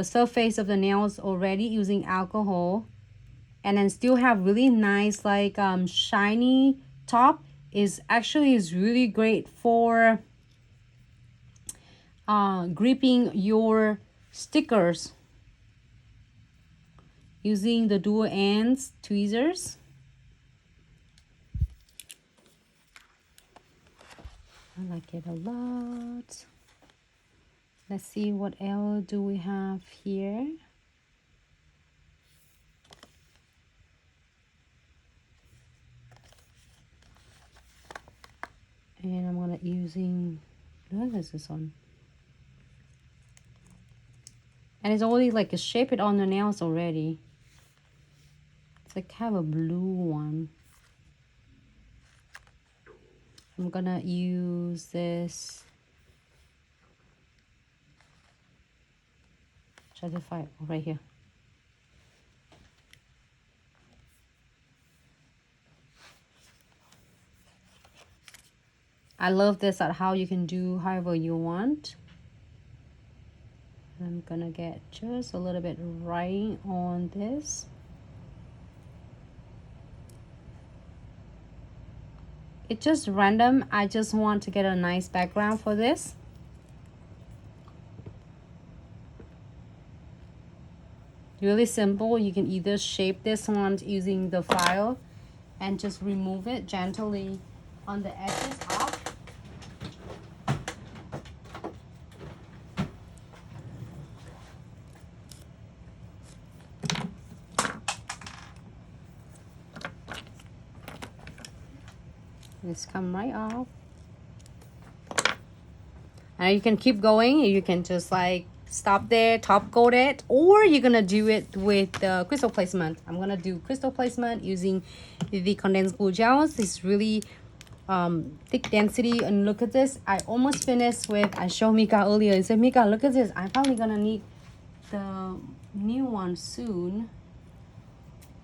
surface of the nails already using alcohol, and then still have really nice like shiny top, is really great for gripping your stickers using the dual ends tweezers. I like it a lot. Let's see what else do we have here. And I'm gonna using, what is this one? And it's already like a shape it on the nails already. It's like have a blue one. I'm gonna use this. Try to find right here. I love this at how you can do however you want. I'm gonna get just a little bit right on this. It's just random. I just want to get a nice background for this. Really simple. You can either shape this one using the file and just remove it gently on the edges off. This come right off. And you can keep going. You can just like stop there, top coat it, or you're gonna do it with the crystal placement. I'm gonna do crystal placement using the condensed glue gels. It's really thick density, and look at this. I almost finished with, I showed Mika earlier. I said, Mika, look at this. I'm probably gonna need the new one soon.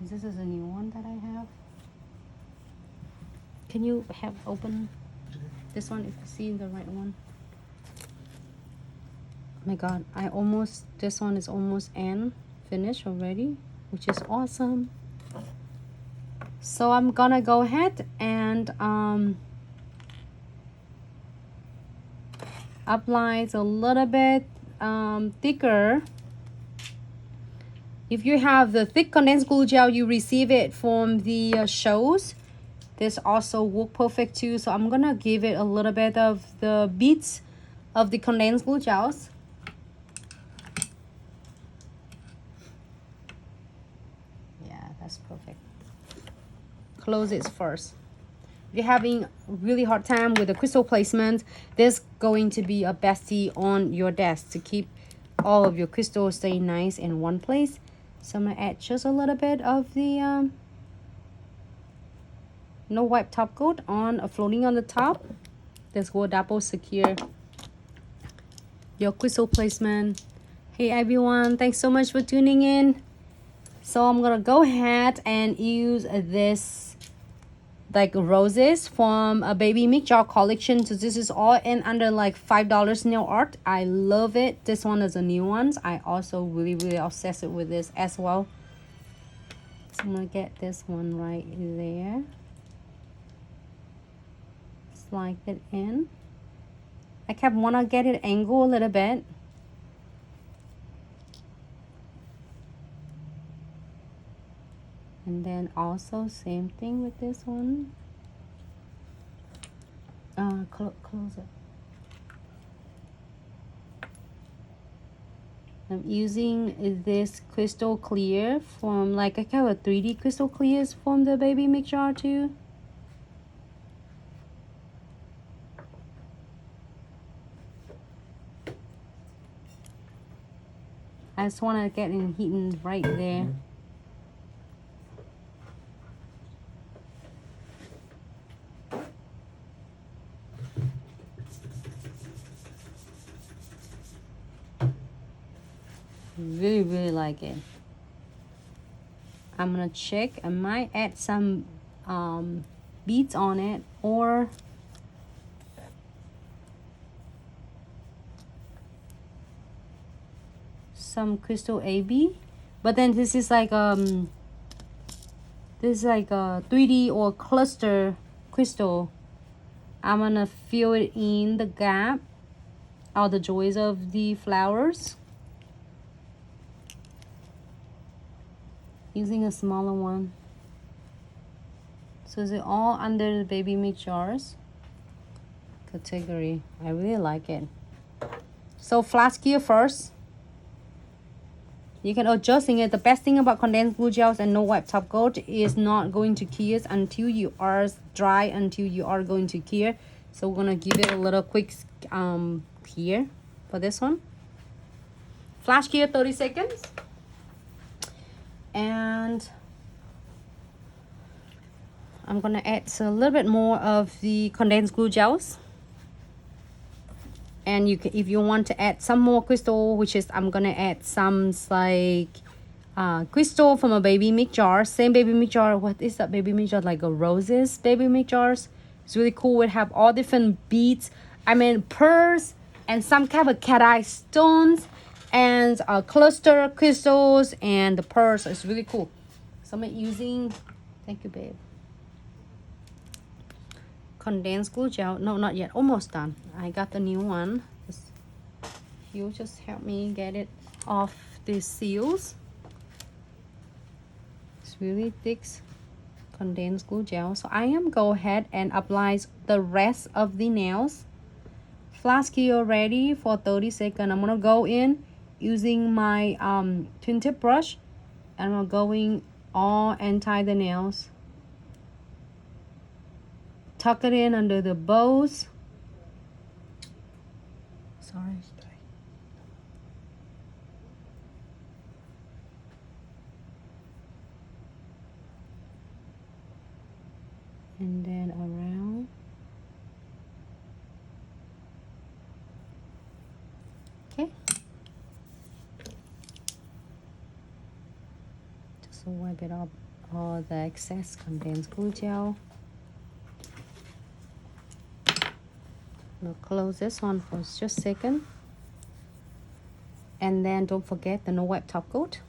This is a new one that I have. Can you have open this one if you see the right one? Oh my god, this one is almost finished already, which is awesome. So I'm gonna go ahead and apply a little bit thicker. If you have the thick condensed glue gel, you receive it from the shows. This also work perfect too. So I'm gonna give it a little bit of the beads of the condensed glue gels. Yeah, that's perfect. Close it first. If you're having a really hard time with the crystal placement, this is going to be a bestie on your desk to keep all of your crystals stay nice in one place. So I'm gonna add just a little bit of the no wipe top coat on floating on the top. This will double secure your crystal placement. Hey everyone, thanks so much for tuning in. So I'm gonna go ahead and use this like roses from a baby Mick jar collection. So this is all in under like $5 nail art. I love it. This one is a new one. I also really obsessed with this as well. So I'm gonna get this one right there. Slide it in. I kept wanna get it angle a little bit. And then also same thing with this one. Close it. I'm using this crystal clear from like I have a 3D crystal clears from the baby Mick jar too. I just want to get it hidden right there. Really like it. I'm gonna check. I might add some beads on it, or some crystal AB, but then this is like a 3D or cluster crystal. I'm gonna fill it in the gap, all the joys of the flowers, using a smaller one. So is it all under the baby mix jars category? I really like it. So flash cure first. You can adjusting it. The best thing about condensed glue gels and no wipe top coat is not going to cure until you are dry, until you are going to cure. So we're gonna give it a little quick cure for this one. Flash cure 30 seconds. And I'm gonna add a little bit more of the condensed glue gels. And you can, if you want to add some more crystal, which is I'm gonna add some like crystal from a baby mix jar. Same baby mix jar. What is that baby mix jar? Like a roses baby mix jars. It's really cool. We have all different beads. I mean pearls and some kind of cat eye stones and cluster crystals and the pearls. It's really cool. So I'm using. Thank you, babe. Condensed glue gel. No, not yet. Almost done. I got the new one. You just help me get it off the seals. It's really thick condensed glue gel. So I am go ahead and apply the rest of the nails. Flash cure ready for 30 seconds. I'm gonna go in using my twin tip brush, and I'm going all and tie the nails. Tuck it in under the bows. Sorry. And then around. Okay. Just wipe it up all the excess condensed glue gel. We'll close this one for just a second. And then don't forget the no wipe top coat.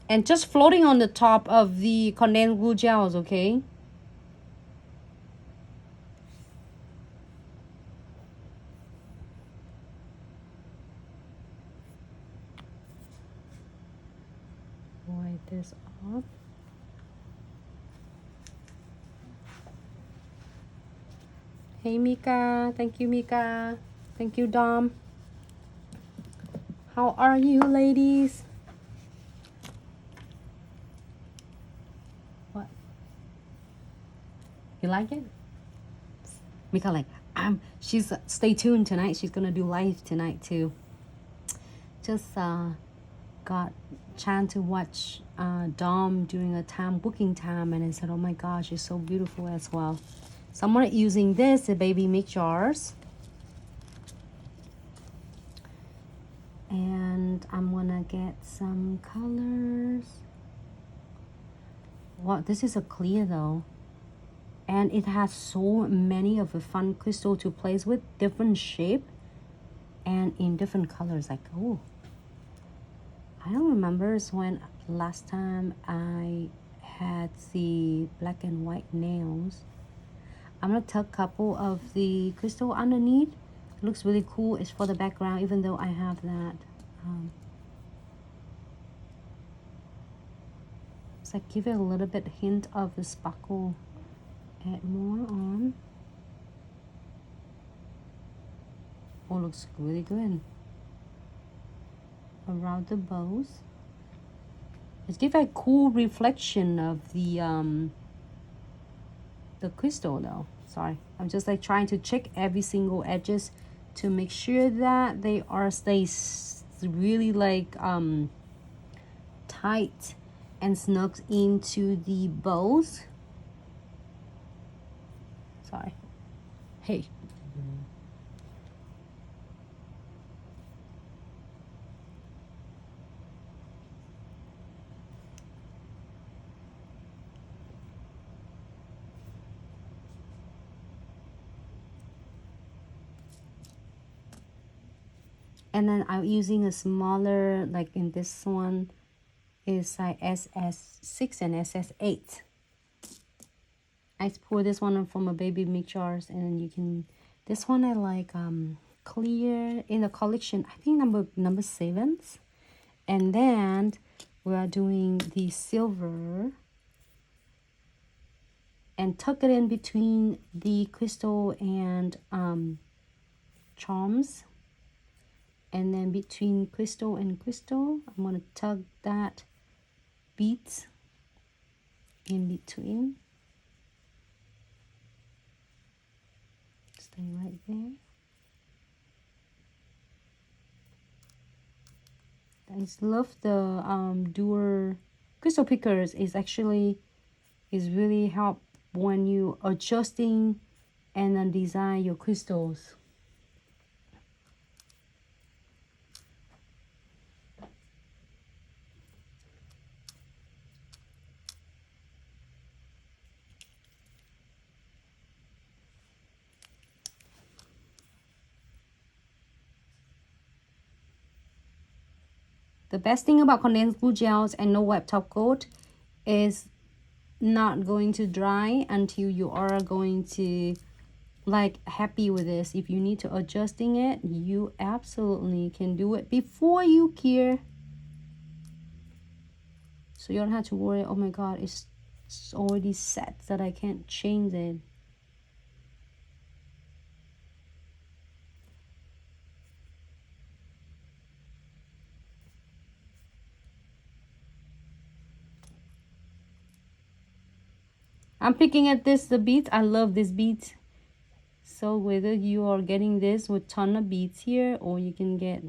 And just floating on the top of the condensed glue gels, okay? Wipe this off. Hey Mika, thank you Mika. Thank you Dom. How are you ladies? What? You like it? Mika like, she's stay tuned tonight. She's gonna do live tonight too. Just got chance to watch Dom during a time booking time, and I said, oh my gosh, it's so beautiful as well. So I'm gonna using this the baby mix jars, and I'm gonna get some colors. Wow, this is a clear though, and it has so many of the fun crystal to place with, different shape and in different colors. Like, oh, I don't remember when last time I had the black and white nails. I'm gonna tuck a couple of the crystal underneath. It looks really cool. It's for the background, even though I have that. So give it a little bit hint of the sparkle. Add more on. Oh, looks really good. Around the bows. It's give a cool reflection of the crystal though. Sorry, I'm just like trying to check every single edges to make sure that they are stays really like tight and snug into the bows. Sorry. Hey. And then I'm using a smaller, like in this one is like SS6 and SS8. I pour this one from a baby milk jars, and you can, this one I like clear in the collection, I think number 7. And then we are doing the silver and tuck it in between the crystal and charms. And then between crystal and crystal, I'm going to tug that beads in between. Stay right there. I just love the dual crystal pickers. Is actually is really help when you adjusting and then design your crystals. The best thing about condensed glue gels and no wet top coat is not going to dry until you are going to like happy with this. If you need to adjusting it, you absolutely can do it before you cure. So you don't have to worry, oh my god, it's already set that I can't change it. I'm picking at the beads. I love these beads. So whether you are getting this with ton of beads here, or you can get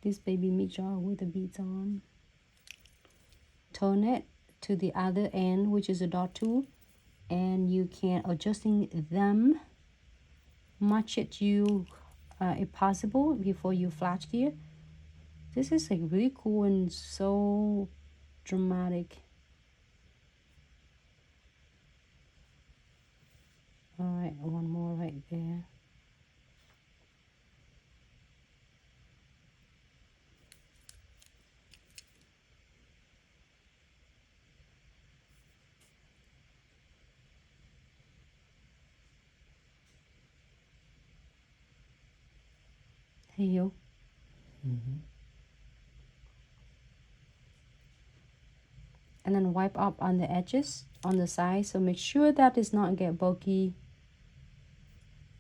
this baby milk jar with the beads on, turn it to the other end, which is a dot tool, and you can adjusting them, match it you if possible before you flash here. This is like really cool and so dramatic. All right, one more right there. Hey yo. And then wipe up on the edges on the side, so make sure that does not get bulky.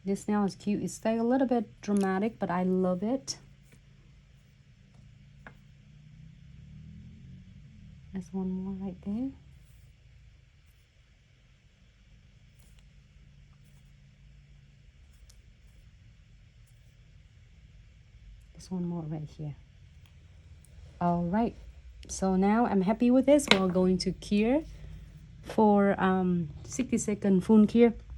This nail is cute. It's like a little bit dramatic, but I love it. There's one more right there. There's one more right here. All right, so now I'm happy with this. We're going to cure for 60-second full cure.